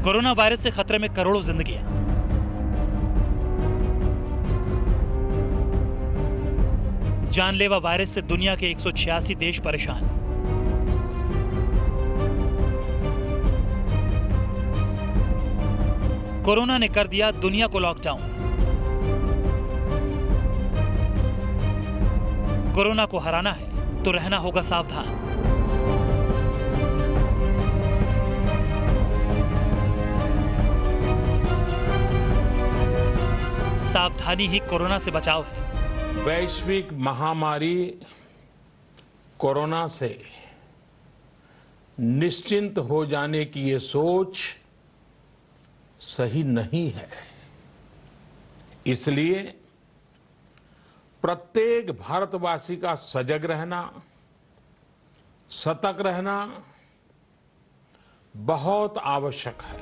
Corona virus से खतरे में करोड़ों जिंदगियां। जानलेवा वायरस से दुनिया के 186 देश परेशान। कोरोना ने कर दिया दुनिया को लॉकडाउन। कोरोना को हराना है तो रहना होगा सावधान। सावधानी ही कोरोना से बचाव है। वैश्विक महामारी कोरोना से निश्चिंत हो जाने की ये सोच सही नहीं है। इसलिए प्रत्येक भारतवासी का सजग रहना, सतर्क रहना बहुत आवश्यक है।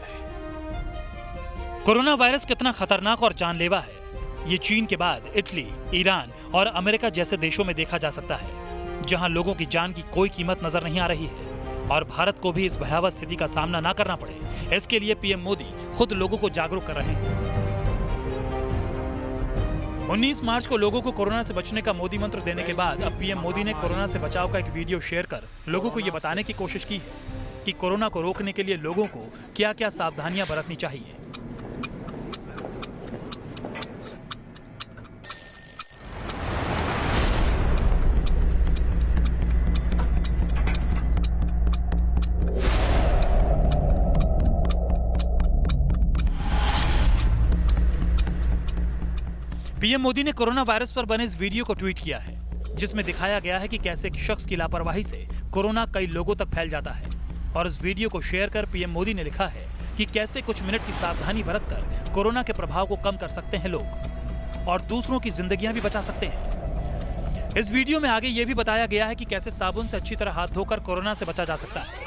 कोरोना वायरस कितना खतरनाक और जानलेवा है, ये चीन के बाद इटली, ईरान और अमेरिका जैसे देशों में देखा जा सकता है, जहां लोगों की जान की कोई कीमत नजर नहीं आ रही है। और भारत को भी इस भयावह स्थिति का सामना ना करना पड़े, इसके लिए पीएम मोदी खुद लोगों को जागरूक कर रहे हैं। 19 मार्च को लोगों को कोरोना से बचने का मोदी मंत्र देने के बाद अब पीएम मोदी ने कोरोना से बचाव का एक वीडियो शेयर कर लोगों को ये बताने की कोशिश की है कि कोरोना को रोकने के लिए लोगों को क्या-क्या सावधानियां बरतनी चाहिए। पीएम मोदी ने कोरोना वायरस पर बने इस वीडियो को ट्वीट किया है, जिसमें दिखाया गया है कि कैसे एक शख्स की लापरवाही से कोरोना कई लोगों तक फैल जाता है। और इस वीडियो को शेयर कर पीएम मोदी ने लिखा है कि कैसे कुछ मिनट की सावधानी बरतकर कोरोना के प्रभाव को कम कर सकते हैं लोग और दूसरों की जिंदगियां भी बचा सकते हैं। इस वीडियो में आगे ये भी बताया गया है कि कैसे साबुन से अच्छी तरह हाथ धोकर कोरोना से बचा जा सकता है।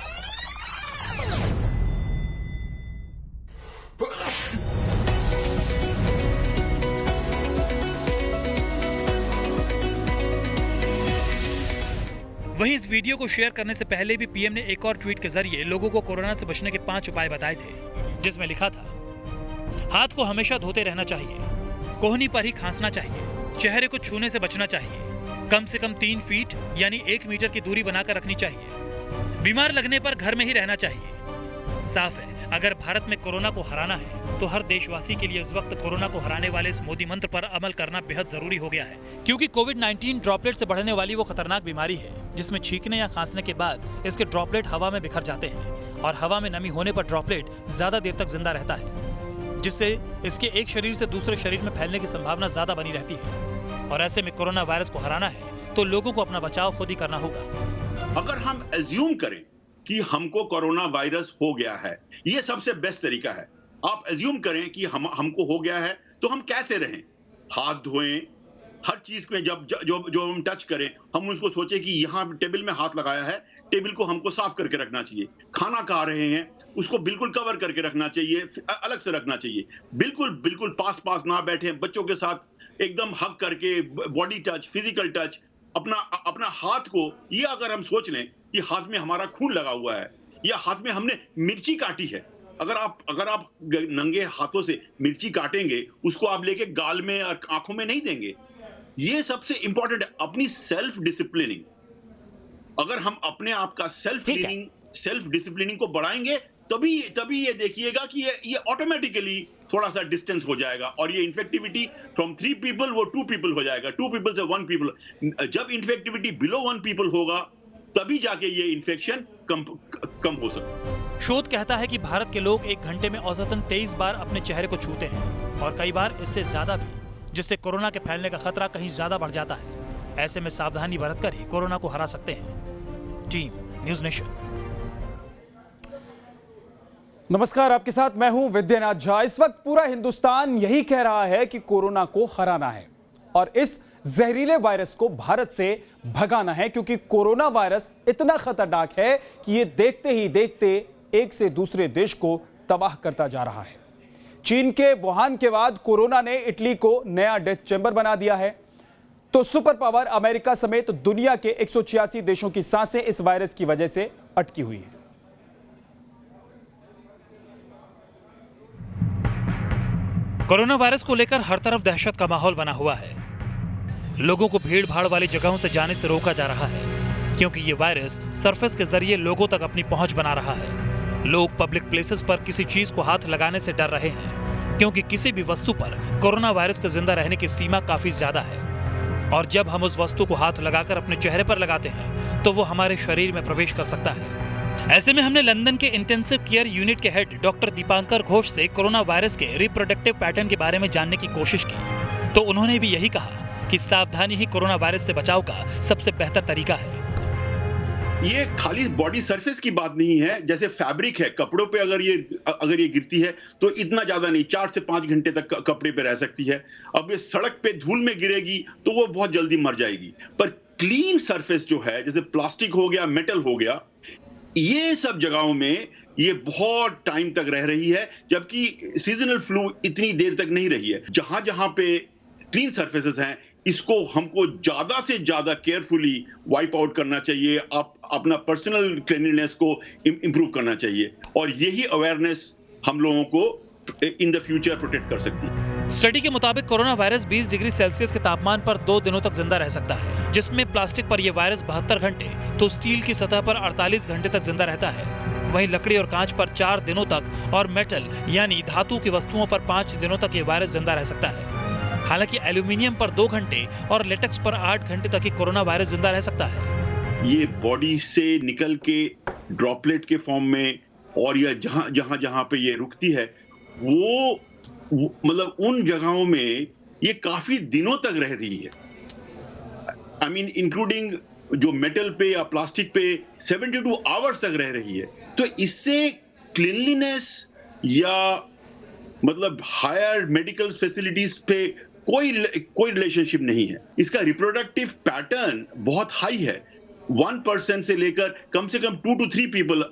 वहीं इस वीडियो को शेयर करने से पहले भी पीएम ने एक और ट्वीट के जरिए लोगों को कोरोना से बचने के 5 उपाय बताए थे, जिसमें लिखा था, हाथ को हमेशा धोते रहना चाहिए, कोहनी पर ही खांसना चाहिए, चेहरे को छूने से बचना चाहिए, कम से कम 3 फीट यानी 1 मीटर की दूरी बनाकर रखनी चाहिए, बीमार लगने पर घर में ही रहना चाहिए। साफ है, अगर भारत में कोरोना को हराना है तो हर देशवासी के लिए इस वक्त कोरोना को हराने वाले इस मोदी मंत्र पर अमल करना बेहद जरूरी हो गया है, क्योंकि कोविड-19 ड्रॉपलेट से बढ़ने वाली वो खतरनाक बीमारी है जिसमें छींकने या खांसने के बाद इसके ड्रॉपलेट हवा में बिखर जाते हैं और हवा में नमी होने पर ड्रॉपलेट ज्यादा देर तक जिंदा रहता है, जिससे इसके एक शरीर से दूसरे शरीर में फैलने की संभावना ज्यादा बनी रहती है। और ऐसे में कोरोना वायरस को हराना है तो लोगों को अपना बचाव खुद ही करना होगा। अगर हम एज्यूम करें कि हमको कोरोना वायरस हो गया है, ये सबसे बेस्ट तरीका है। आप एज्यूम करें कि हमको हो गया है तो हम कैसे रहें, हाथ धोएं, हर चीज में जो हम टच करें हम उसको सोचें कि यहाँ टेबल में हाथ लगाया है, टेबल को हमको साफ करके रखना चाहिए। खाना खा रहे हैं उसको बिल्कुल कवर करके रखना चाहिए, अलग से रखना चाहिए, बिल्कुल पास ना बैठे, बच्चों के साथ एकदम हग करके, बॉडी टच, फिजिकल टच, अपना हाथ को, ये अगर हम सोच लें कि हाथ में हमारा खून लगा हुआ है या हाथ में हमने मिर्ची काटी है, अगर आप नंगे हाथों से मिर्ची काटेंगे उसको आप लेके गाल में और आंखों में नहीं देंगे। ये सबसे इंपॉर्टेंट है, अपनी सेल्फ डिसिप्लिनिंग। अगर हम अपने आप का सेल्फ डिसिप्लिनिंग को बढ़ाएंगे तभी ये देखिएगा कि ये ऑटोमेटिकली थोड़ा सा डिस्टेंस हो जाएगा और ये इन्फेक्टिविटी फ्रॉम 3 पीपल वो 2 पीपल हो जाएगा, 2 पीपल से 1 पीपल। जब इन्फेक्टिविटी बिलो 1 पीपल होगा तभी जाके ये इन्फेक्शन कम हो सकता। शोध कहता है कि भारत के लोग एक घंटे में औसतन 23 बार अपने चेहरे को छूते हैं और कई बार इससे ज्यादा भी, जिससे कोरोना के फैलने का खतरा कहीं ज्यादा बढ़ जाता है। ऐसे में सावधानी बरतकर ही कोरोना को हरा सकते हैं। Team news nation. नमस्कार, आपके साथ मैं हूं विद्यानाथ झा। इस वक्त पूरा हिंदुस्तान यही कह रहा है कि कोरोना को हराना है और इस जहरीले वायरस को भारत से भगाना है, क्योंकि कोरोना वायरस इतना खतरनाक है कि ये देखते ही देखते एक से दूसरे देश को तबाह करता जा रहा है। चीन के वुहान के बाद कोरोना ने इटली को नया डेथ चैंबर बना दिया है, तो सुपर पावर अमेरिका समेत दुनिया के 186 देशों की सांसें इस वायरस की वजह से अटकी हुई है। कोरोना वायरस को लेकर हर तरफ दहशत का माहौल बना हुआ है। लोगों को भीड़ भाड़ वाली जगहों से जाने से रोका जा रहा है, क्योंकि ये वायरस सरफेस के जरिए लोगों तक अपनी पहुंच बना रहा है। लोग पब्लिक प्लेसेस पर किसी चीज को हाथ लगाने से डर रहे हैं, क्योंकि किसी भी वस्तु पर कोरोना वायरस के जिंदा रहने की सीमा काफी ज्यादा है। और जब हम उस वस्तु को हाथ लगाकर अपने चेहरे पर लगाते हैं तो वो हमारे शरीर में प्रवेश कर सकता है। ऐसे में हमने लंदन के इंटेंसिव केयर यूनिट के हेड डॉक्टर दीपांकर घोष से कोरोना वायरस के रिप्रोडक्टिव पैटर्न के बारे में जानने की कोशिश की, तो उन्होंने भी यही कहा कि सावधानी ही कोरोना वायरस से बचाव का सबसे बेहतर तरीका है। ये खाली बॉडी सरफेस की बात नहीं है। जैसे फैब्रिक है, कपड़ों पे अगर ये गिरती है तो इतना ज्यादा नहीं, 4 से 5 घंटे तक कपड़े पे रह सकती है। अब ये सड़क पे धूल में गिरेगी तो वो बहुत जल्दी मर जाएगी। पर क्लीन सरफेस जो है, जैसे प्लास्टिक हो गया, मेटल हो गया, ये सब जगहों में ये बहुत टाइम तक रह रही है, जबकि सीजनल फ्लू इतनी देर तक नहीं रही है। जहां जहां पे क्लीन सरफेसेस हैं, इसको हमको ज्यादा से ज्यादा केयरफुली वाइप आउट करना चाहिए। आप अपना पर्सनल क्लीनलीनेस को इंप्रूव करना चाहिए, और यही अवेयरनेस हम लोगों को इन द फ्यूचर प्रोटेक्ट कर सकती है। स्टडी के मुताबिक कोरोना वायरस 20 डिग्री सेल्सियस के तापमान पर 2 दिनों तक जिंदा रह सकता है, जिसमें प्लास्टिक पर यह वायरस 72 घंटे तो स्टील की सतह पर 48 घंटे तक जिंदा रहता है। वहीं लकड़ी और कांच पर 4 दिनों तक और मेटल यानी धातु की वस्तुओं पर 5 दिनों तक ये वायरस जिंदा रह सकता है। हालांकि एल्यूमिनियम पर 2 घंटे और लेटेक्स पर 8 घंटे तक ही कोरोना वायरस जिंदा रह सकता है। ये बॉडी से निकल के ड्रॉपलेट के फॉर्म में, और या जहां पे ये रुकती है, वो मतलब उन जगहों में ये काफी दिनों तक रह रही है। आई मीन इंक्लूडिंग जो मेटल पे या प्लास्टिक पे 72 आवर्स तक रह रही है। तो इससे क्लीनलीनेस या मतलब हायर मेडिकल फैसिलिटीज पे कोई रिलेशनशिप नहीं है। इसका रिप्रोडक्टिव पैटर्न बहुत हाई है। 1% से लेकर कम से कम 2 to 3 पीपल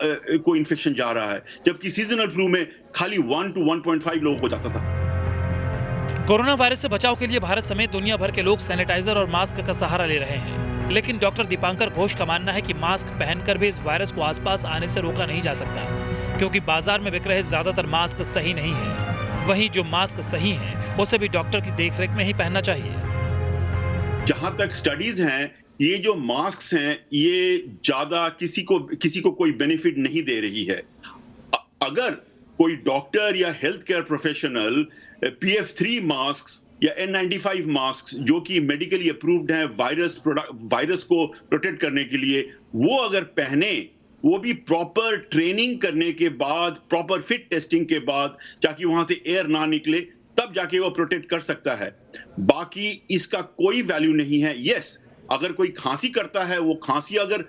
को इन्फेक्शन जा रहा है, जबकि सीजनल फ्लू में खाली 1 to 1.5 लोगों को जाता था। कोरोना वायरस से बचाव के लिए भारत समेत दुनिया भर के लोग सैनिटाइजर और मास्क का सहारा ले रहे हैं, लेकिन डॉक्टर दीपांकर घोष का मानना है कि मास्क पहनकर भी इस वायरस को आसपास आने से रोका नहीं जा सकता, क्योंकि बाजार में बिक रहे ज्यादातर मास्क सही नहीं है। वहीं जो मास्क सही है उसे भी डॉक्टर की देखरेख में ही पहनना चाहिए। जहां तक स्टडीज हैं, ये जो मास्क हैं, ये ज्यादा किसी को कोई बेनिफिट नहीं दे रही है। अगर कोई डॉक्टर या health care professional PF3 mask या N95 मास्क, जो कि मेडिकली अप्रूव्ड हैं वायरस को प्रोटेक्ट करने के लिए, वो अगर पहने, वो भी प्रॉपर ट्रेनिंग करने के बाद, प्रॉपर फिट टेस्टिंग के बाद, ताकि वहां से एयर ना निकले, तब जाके वो प्रोटेक्ट कर सकता है। बाकी इसका कोई वैल्यू नहीं है। यस, अगर कोई खांसी करता है, वो खांसी अगर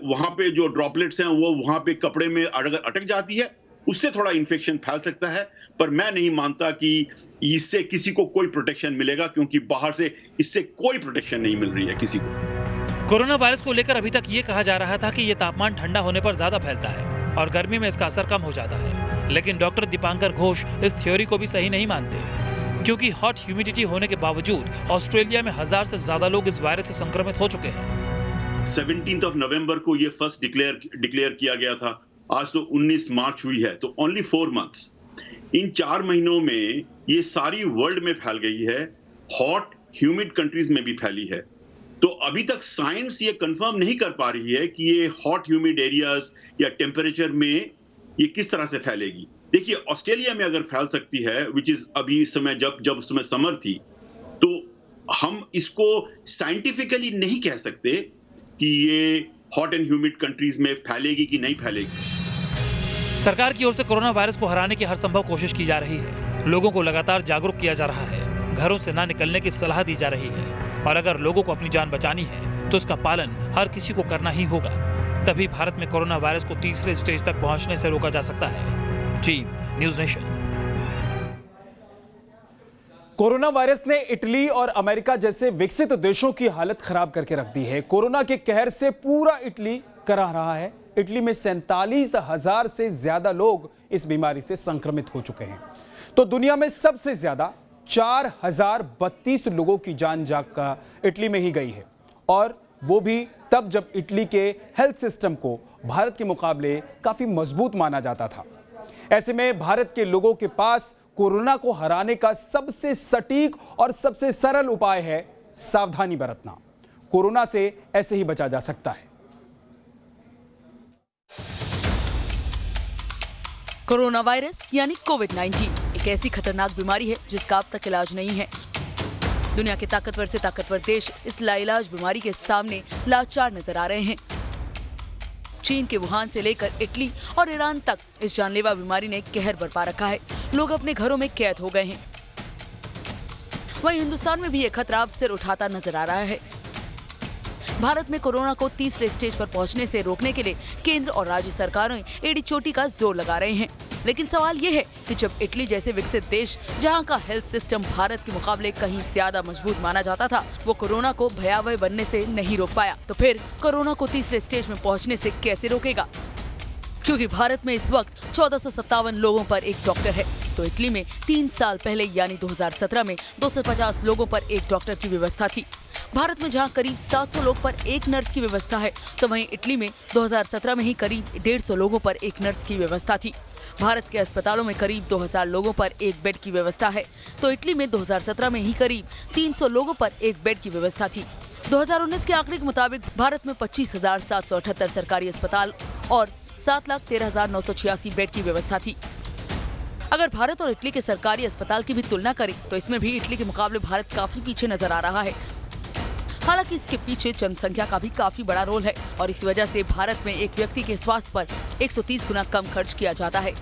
वहां पे जो ड्रॉपलेट्स हैं वो वहां पे कपड़े में अगर अटक जाती है, उससे थोड़ा इन्फेक्शन फैल सकता है। पर मैं नहीं मानता कि इससे किसी को कोई प्रोटेक्शन मिलेगा, क्योंकि बाहर से इससे कोई प्रोटेक्शन नहीं मिल रही है किसी को। कोरोना वायरस को लेकर अभी तक ये कहा जा रहा था कि ये तापमान ठंडा होने पर ज्यादा फैलता है और गर्मी में इसका असर कम हो जाता है, लेकिन डॉक्टर दीपांकर घोष इस थ्योरी को भी सही नहीं मानते, क्योंकि हॉट ह्यूमिडिटी होने के बावजूद ऑस्ट्रेलिया में 1000 से ज्यादा लोग इस वायरस से संक्रमित हो चुके हैं। 17 नवंबर को ये फर्स्ट डिक्लेयर किया गया था। आज तो 19 मार्च हुई है, तो ओनली 4 मंथ्स। इन 4 महीनों में ये सारी वर्ल्ड में फैल गई है, हॉट ह्यूमिड कंट्रीज में भी फैली है। तो अभी तक साइंस ये कंफर्म नहीं कर पा रही है कि ये हॉट ह्यूमिड एरियाज या टेम्परेचर में ये किस तरह से फैलेगी। देखिए, ऑस्ट्रेलिया में अगर फैल सकती है, विच इज अभी इस समय जब उस समय समर थी, तो हम इसको साइंटिफिकली नहीं कह सकते कि ये हॉट एंड ह्यूमिड कंट्रीज में फैलेगी कि नहीं फैलेगी। सरकार की ओर से कोरोना वायरस को हराने की हर संभव कोशिश की जा रही है। लोगों को लगातार जागरूक किया जा रहा है, घरों से ना निकलने की सलाह दी जा रही है, और अगर लोगों को अपनी जान बचानी है तो इसका पालन हर किसी को करना ही होगा। तभी भारत में कोरोना वायरस को तीसरे स्टेज तक पहुंचने से रोका जा सकता है। जी न्यूज़ नेशन। कोरोना वायरस ने इटली और अमेरिका जैसे विकसित देशों की हालत खराब करके रख दी है। कोरोना के कहर से पूरा इटली कराह रहा है। इटली में 47,000 से ज्यादा लोग इस बीमारी से संक्रमित हो चुके हैं। तो दुनिया में सबसे ज्यादा 4032 लोगों की जान का इटली में ही गई है, और वो भी तब जब इटली के हेल्थ सिस्टम को भारत के मुकाबले काफी मजबूत माना जाता था। ऐसे में भारत के लोगों के पास कोरोना को हराने का सबसे सटीक और सबसे सरल उपाय है सावधानी बरतना। कोरोना से ऐसे ही बचा जा सकता है। कोरोना वायरस यानी कोविड-19 एक ऐसी खतरनाक बीमारी है जिसका अब तक इलाज नहीं है। दुनिया के ताकतवर से ताकतवर देश इस लाइलाज बीमारी के सामने लाचार नजर आ रहे हैं। चीन के वुहान से लेकर इटली और ईरान तक इस जानलेवा बीमारी ने कहर बरपा रखा है। लोग अपने घरों में कैद हो गए हैं। वहीं हिंदुस्तान में भी ये खतरा अब सिर उठाता नजर आ रहा है। भारत में कोरोना को तीसरे स्टेज पर पहुंचने से रोकने के लिए केंद्र और राज्य सरकारें एड़ी चोटी का जोर लगा रहे हैं। लेकिन सवाल ये है कि जब इटली जैसे विकसित देश, जहां का हेल्थ सिस्टम भारत के मुकाबले कहीं ज्यादा मजबूत माना जाता था, वो कोरोना को भयावह बनने से नहीं रोक पाया, तो फिर कोरोना को तीसरे स्टेज में पहुंचने से कैसे रोकेगा? क्योंकि भारत में इस वक्त 1457 लोगों पर एक डॉक्टर है, तो इटली में 3 साल पहले यानी 2017 में 250 लोगों पर एक डॉक्टर की व्यवस्था थी। भारत में जहां करीब 700 लोग पर एक नर्स की व्यवस्था है, तो वहीं इटली में 2017 में ही करीब 150 लोगों पर एक नर्स की व्यवस्था थी। भारत के अस्पतालों में करीब 2000 लोगों पर एक बेड की व्यवस्था है, तो इटली में 2017 में ही करीब 300 लोगों पर एक बेड की व्यवस्था थी। 2019 के आंकड़े के मुताबिक भारत में 25,778 सरकारी अस्पताल और 7,13,986 बेड की व्यवस्था थी। अगर भारत और इटली के सरकारी अस्पताल की भी तुलना करें तो इसमें भी इटली के मुकाबले भारत काफी पीछे नजर आ रहा है। हालांकि इसके पीछे जनसंख्या का भी काफी बड़ा रोल है और इसी वजह से भारत में एक व्यक्ति के स्वास्थ्य पर 130 गुना कम खर्च किया जाता है।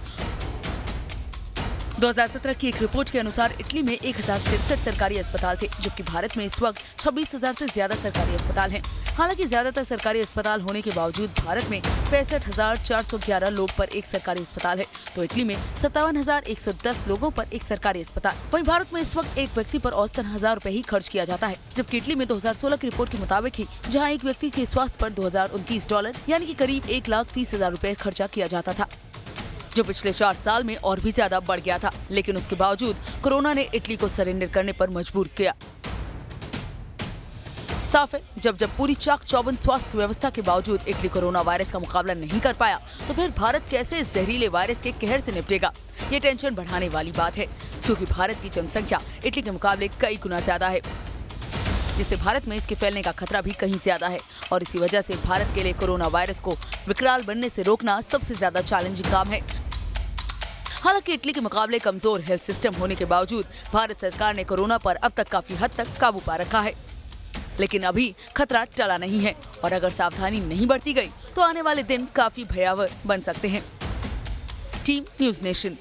2017 की एक रिपोर्ट के अनुसार इटली में 1063 सरकारी अस्पताल थे, जबकि भारत में इस वक्त 26,000 से ज्यादा सरकारी अस्पताल हैं। हालांकि ज्यादातर सरकारी अस्पताल होने के बावजूद भारत में 65,411 लोग पर एक सरकारी अस्पताल है, तो इटली में 57,110 लोगों पर एक सरकारी अस्पताल। वहीं भारत में इस वक्त एक व्यक्ति पर औसतन 1000 रुपए ही खर्च किया जाता है, जबकि इटली में 2016 की रिपोर्ट के मुताबिक ही जहाँ एक व्यक्ति के स्वास्थ्य पर $2029 यानी कि करीब 1,30,000 रुपए खर्चा किया जाता था, जो पिछले 4 साल में और भी ज्यादा बढ़ गया था। लेकिन उसके बावजूद कोरोना ने इटली को सरेंडर करने पर मजबूर किया। साफ है, जब पूरी चाक चौबंद स्वास्थ्य व्यवस्था के बावजूद इटली कोरोना वायरस का मुकाबला नहीं कर पाया, तो फिर भारत कैसे इस जहरीले वायरस के कहर से निपटेगा? ये टेंशन बढ़ाने वाली बात है, क्योंकि भारत की जनसंख्या इटली के मुकाबले कई गुना ज्यादा है, जिससे भारत में इसके फैलने का खतरा भी कहीं ज्यादा है। और इसी वजह से भारत के लिए कोरोना वायरस को विकराल बनने से रोकना सबसे ज्यादा चैलेंजिंग काम है। हालांकि इटली के मुकाबले कमजोर हेल्थ सिस्टम होने के बावजूद भारत सरकार ने कोरोना पर अब तक काफी हद तक काबू पा रखा है, लेकिन अभी खतरा टला नहीं है और अगर सावधानी नहीं बरती गई तो आने वाले दिन काफी भयावह बन सकते हैं। Team news nation.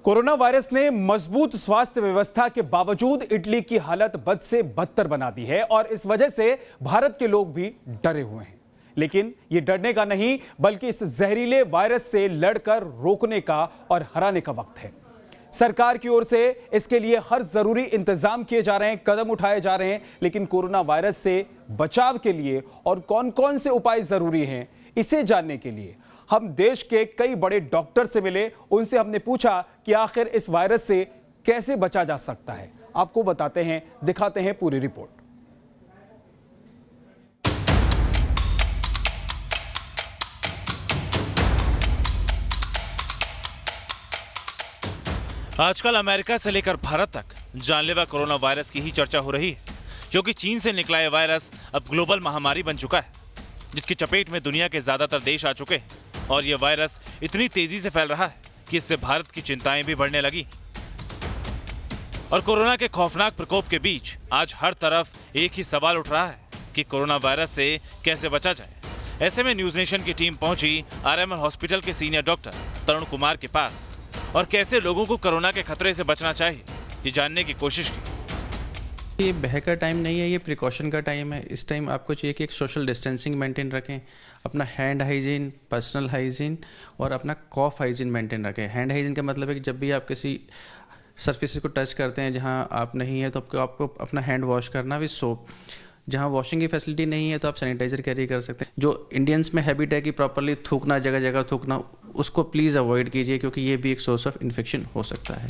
Corona virus ने मजबूत स्वास्थ्य व्यवस्था के बावजूद इटली की हालत बद से बदतर बना दी है और इस वजह से भारत के लोग भी डरे हुए हैं। लेकिन ये डरने का नहीं, बल्कि इस जहरीले वायरस से लड़कर रोकने का और हराने का वक्त है। सरकार की ओर से इसके लिए हर जरूरी इंतजाम किए जा रहे हैं, कदम उठाए जा रहे हैं। लेकिन कोरोना वायरस से बचाव के लिए और कौन कौन से उपाय जरूरी हैं, इसे जानने के लिए हम देश के कई बड़े डॉक्टर से मिले। उनसे हमने पूछा कि आखिर इस वायरस से कैसे बचा जा सकता है। आपको बताते हैं, दिखाते हैं पूरी रिपोर्ट। आजकल अमेरिका से लेकर भारत तक जानलेवा कोरोना वायरस की ही चर्चा हो रही है, क्योंकि चीन से निकला यह वायरस अब ग्लोबल महामारी बन चुका है, जिसकी चपेट में दुनिया के ज्यादातर देश आ चुके हैं। और यह वायरस इतनी तेजी से फैल रहा है कि इससे भारत की चिंताएं भी बढ़ने लगी। और कोरोना के खौफनाक प्रकोप के बीच आज हर तरफ एक ही सवाल उठ रहा है कि कोरोना वायरस से कैसे बचा जाए। ऐसे में न्यूज़ नेशन की टीम पहुंची आरएमएल हॉस्पिटल के सीनियर डॉक्टर तरुण कुमार के पास और कैसे लोगों को कोरोना के खतरे से बचना चाहिए, ये जानने की कोशिश की। ये बह का टाइम नहीं है, ये प्रिकॉशन का टाइम है। इस टाइम आपको चाहिए कि एक सोशल डिस्टेंसिंग मेंटेन रखें, अपना हैंड हाइजीन, पर्सनल हाइजीन और अपना कॉफ हाइजीन मेंटेन रखें। हैंड हाइजीन का मतलब है कि जब भी आप किसी सरफेसेस को टच करते हैं जहां आप नहीं है, तो आपको अपना हैंड वॉश करना विद सोप। जहाँ वॉशिंग की फैसिलिटी नहीं है तो आप सैनिटाइजर कैरी कर सकते हैं। जो इंडियंस में हैबिट है कि प्रॉपरली थूकना, जगह जगह थूकना, उसको प्लीज़ अवॉइड कीजिए, क्योंकि ये भी एक सोर्स ऑफ इन्फेक्शन हो सकता है।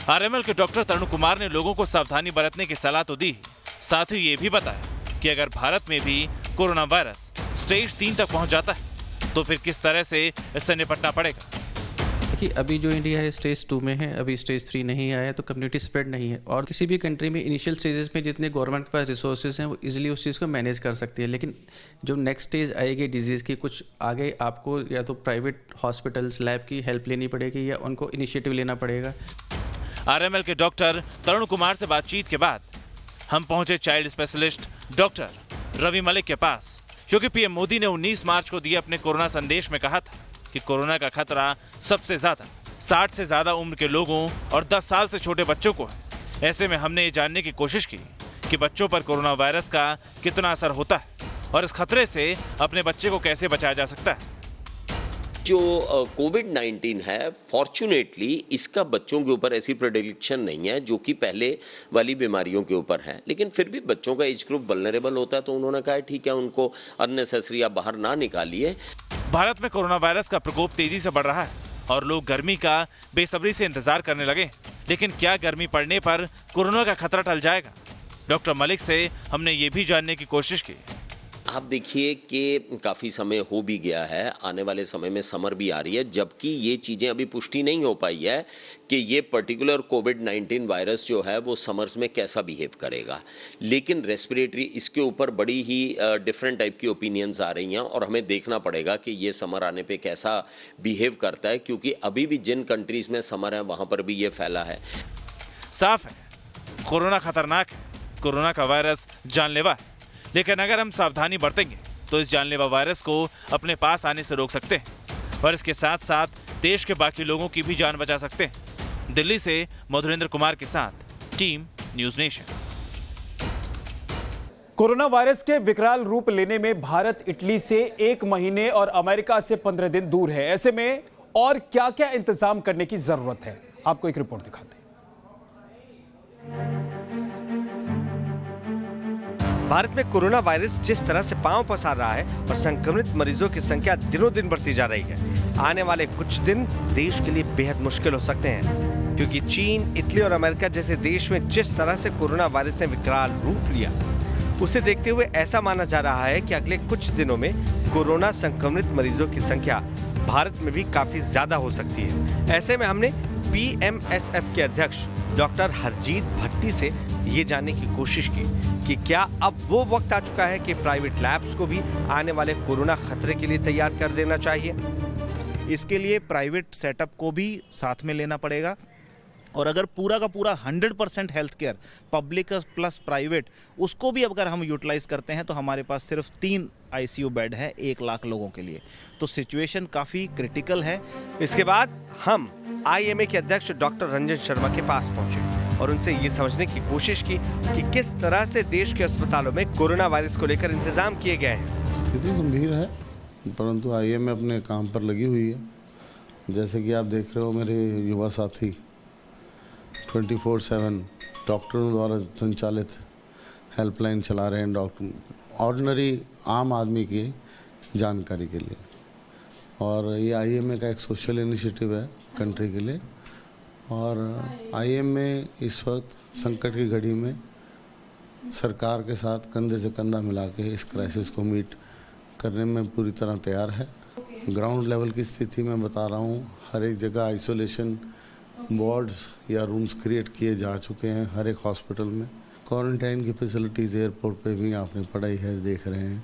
आरएमएल के डॉक्टर तरुण कुमार ने लोगों को सावधानी बरतने की सलाह तो दी, साथ ही ये भी बताया कि अगर भारत में भी कोरोना वायरस स्टेज 3 तक पहुंच जाता है तो फिर किस तरह से इससे निपटना पड़ेगा। कि अभी जो इंडिया है स्टेज 2 में है, अभी स्टेज 3 नहीं आया है, तो कम्युनिटी स्प्रेड नहीं है। और किसी भी कंट्री में इनिशियल स्टेजेस में जितने गवर्नमेंट के पास रिसोर्सेज हैं वो इजीली उस चीज़ को मैनेज कर सकती है। लेकिन जो नेक्स्ट स्टेज आएगी डिजीज़ की, कुछ आगे आपको या तो प्राइवेट हॉस्पिटल्स लैब की हेल्प लेनी पड़ेगी या उनको इनिशिएटिव लेना पड़ेगा। आरएमएल के डॉक्टर तरुण कुमार से बातचीत के बाद हम पहुंचे child specialist doctor Ravi Malik के पास, क्योंकि पीएम मोदी ने 19 मार्च को दिए अपने कोरोना संदेश में कहा था कि कोरोना का खतरा सबसे ज्यादा 60 से ज्यादा उम्र के लोगों और 10 साल से छोटे बच्चों को है। ऐसे में हमने ये जानने की कोशिश की कि बच्चों पर कोरोना वायरस का कितना असर होता है और इस खतरे से अपने बच्चे को कैसे बचाया जा सकता है। जो कोविड-19 है, फॉर्चुनेटली इसका बच्चों के ऊपर ऐसी प्रेडिक्शन नहीं है जो कि पहले वाली बीमारियों के ऊपर है, लेकिन फिर भी बच्चों का एज ग्रुप वल्नरेबल होता है, तो उन्होंने कहा ठीक है उनको अननेसेसरी आप बाहर ना निकालिए। भारत में कोरोना वायरस का प्रकोप तेजी से बढ़ रहा है और लोग गर्मी का बेसब्री से इंतजार करने लगे। लेकिन क्या गर्मी पड़ने पर कोरोना का खतरा टल जाएगा? डॉक्टर मलिक से हमने ये भी जानने की कोशिश की। आप देखिए कि काफ़ी समय हो भी गया है, आने वाले समय में समर भी आ रही है, जबकि ये चीज़ें अभी पुष्टि नहीं हो पाई है कि ये पर्टिकुलर कोविड-19 वायरस जो है वो समर्स में कैसा बिहेव करेगा। लेकिन रेस्पिरेटरी इसके ऊपर बड़ी ही डिफरेंट टाइप की ओपिनियंस आ रही हैं और हमें देखना पड़ेगा कि ये समर आने पे कैसा बिहेव करता है, क्योंकि अभी भी जिन कंट्रीज में समर है वहाँ पर भी ये फैला है। साफ है, कोरोना खतरनाक है, कोरोना का वायरस जानलेवा है, लेकिन अगर हम सावधानी बरतेंगे तो इस जानलेवा वायरस को अपने पास आने से रोक सकते हैं और इसके साथ साथ देश के बाकी लोगों की भी जान बचा सकते हैं। दिल्ली से मधुरेंद्र कुमार के साथ team news nation. Corona virus के विकराल रूप लेने में भारत इटली से 1 महीने और अमेरिका से 15 दिन दूर है। ऐसे में और क्या-क्या इंतजाम करने की जरूरत है, आपको एक रिपोर्ट दिखाते हैं। भारत में कोरोना वायरस जिस तरह से पांव पसार रहा है और संक्रमित मरीजों की संख्या दिनों दिन बढ़ती जा रही है, आने वाले कुछ दिन देश के लिए बेहद मुश्किल हो सकते हैं, क्योंकि चीन, इटली और अमेरिका जैसे देश में जिस तरह से कोरोना वायरस ने विकराल रूप लिया, उसे देखते हुए ऐसा माना जा रहा है कि अगले कुछ दिनों में कोरोना संक्रमित मरीजों की संख्या भारत में भी काफी ज्यादा हो सकती है। ऐसे में हमने PMSF के अध्यक्ष डॉक्टर हरजीत भट्टी से ये जानने की कोशिश की कि क्या अब वो वक्त आ चुका है कि प्राइवेट लैब्स को भी आने वाले कोरोना खतरे के लिए तैयार कर देना चाहिए। इसके लिए प्राइवेट सेटअप को भी साथ में लेना पड़ेगा और अगर पूरा का पूरा 100% health care public plus private उसको भी अगर हम यूटिलाइज करते हैं तो हमारे पास सिर्फ 3 ICU बेड है 1 लाख लोगों के लिए, तो सिचुएशन काफ़ी क्रिटिकल है। इसके बाद हम IMA के अध्यक्ष डॉक्टर रंजन शर्मा के पास पहुंचे और उनसे ये समझने की कोशिश की कि किस तरह से देश के अस्पतालों में कोरोना वायरस को लेकर इंतजाम किए गए हैं। स्थिति गंभीर है, परंतु IMA अपने काम पर लगी हुई है। जैसे कि आप देख रहे हो, मेरे युवा साथी 24/7 डॉक्टरों द्वारा संचालित हेल्पलाइन चला रहे हैं, डॉक्टर ऑर्डिनरी आम आदमी की जानकारी के लिए। और ये IMA का एक सोशल इनिशिएटिव है कंट्री के लिए, और IMA इस वक्त संकट की घड़ी में सरकार के साथ कंधे से कंधा मिला के इस क्राइसिस को मीट करने में पूरी तरह तैयार है। ग्राउंड लेवल की स्थिति मैं बता रहा हूँ, हर एक जगह आइसोलेशन वार्ड्स या रूम्स क्रिएट किए जा चुके हैं हर एक हॉस्पिटल में। क्वारंटाइन की फैसिलिटीज़ एयरपोर्ट पे भी आपने पढ़ाई है, देख रहे हैं।